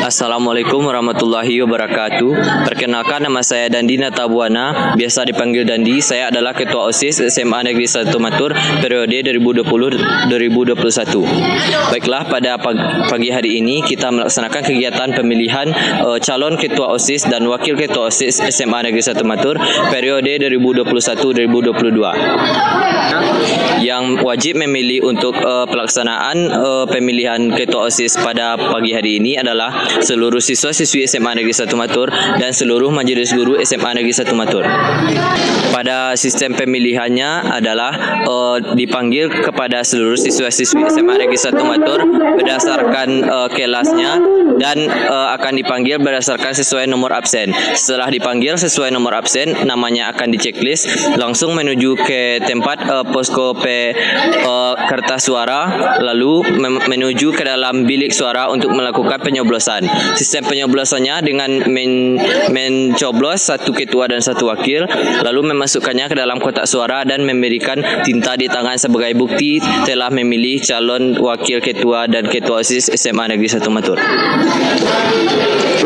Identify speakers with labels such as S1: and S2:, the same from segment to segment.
S1: Assalamualaikum warahmatullahi wabarakatuh. Perkenalkan, nama saya Dandi Natabuana, biasa dipanggil Dandi. Saya adalah Ketua OSIS SMA Negeri 1 Matur periode 2020-2021. Baiklah, pada pagi hari ini kita melaksanakan kegiatan pemilihan calon Ketua OSIS dan Wakil Ketua OSIS SMA Negeri 1 Matur periode 2021-2022. Yang wajib memilih untuk pelaksanaan pemilihan Ketua OSIS pada pagi hari ini adalah seluruh siswa-siswi SMA Negeri 1 Matur dan seluruh majelis guru SMA Negeri 1 Matur. Pada sistem pemilihannya adalah dipanggil kepada seluruh siswa-siswi SMA Negeri 1 Matur berdasarkan kelasnya dan akan dipanggil berdasarkan sesuai nomor absen. Setelah dipanggil sesuai nomor absen, namanya akan diceklis, langsung menuju ke tempat posko kertas suara, lalu menuju ke dalam bilik suara untuk melakukan penyoblosan. Sistem penyoblosannya dengan mencoblos satu ketua dan satu wakil, lalu memasukkannya ke dalam kotak suara dan memberikan tinta di tangan sebagai bukti telah memilih calon wakil ketua dan ketua OSIS SMA Negeri 1 Matur.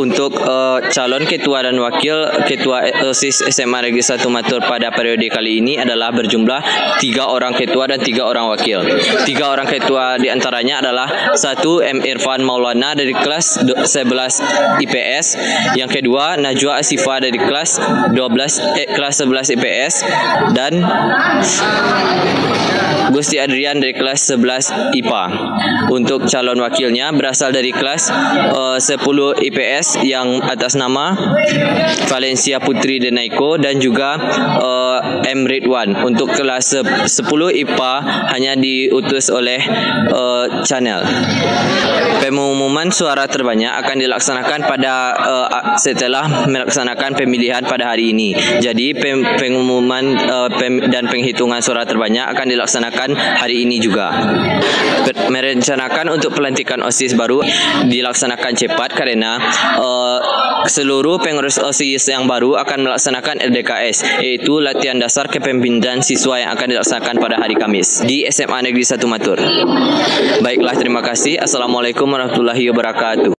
S1: Untuk calon ketua dan wakil ketua OSIS SMA Negeri 1 Matur pada periode kali ini adalah berjumlah 3 orang ketua dan 3 orang wakil. 3 orang ketua diantaranya adalah 1 M. Irfan Maulana dari kelas 11 IPS, yang kedua Najwa Asifah dari kelas 11 IPS, dan Gusti Adrian dari kelas 11 IPA. Untuk calon wakilnya berasal dari kelas 10 IPS yang atas nama Valencia Putri Denaiko dan juga M. Ridwan. Untuk kelas 10 IPA hanya diutus oleh channel. Pengumuman suara terbanyak akan dilaksanakan pada setelah melaksanakan pemilihan pada hari ini. Jadi pengumuman dan penghitungan suara terbanyak akan dilaksanakan hari ini juga. Merencanakan untuk pelantikan OSIS baru dilaksanakan cepat karena seluruh pengurus OSIS yang baru akan melaksanakan LDKS, yaitu latihan dasar kepemimpinan siswa yang akan dilaksanakan pada hari Kamis di SMA Negeri 1 Matur. Baiklah, terima kasih. Assalamualaikum warahmatullahi wabarakatuh.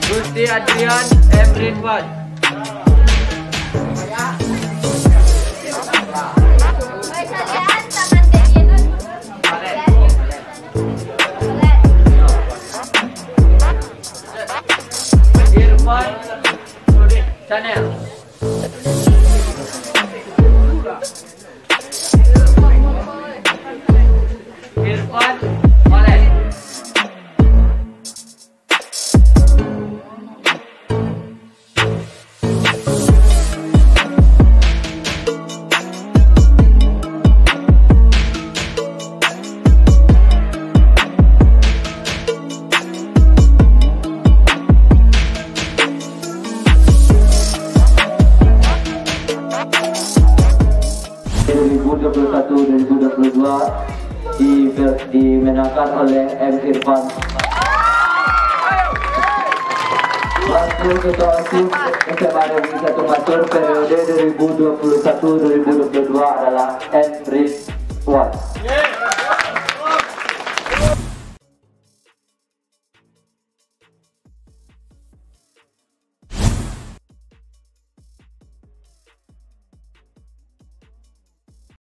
S2: Gusti Adrian M. Ridwan. Irfan Channel. Irfan Walid.
S3: dimenangkan oleh M. Irfan. Wakil Ketua OSIS SMA Negeri 1 Matur periode 2021-2022 adalah M. Ridwan.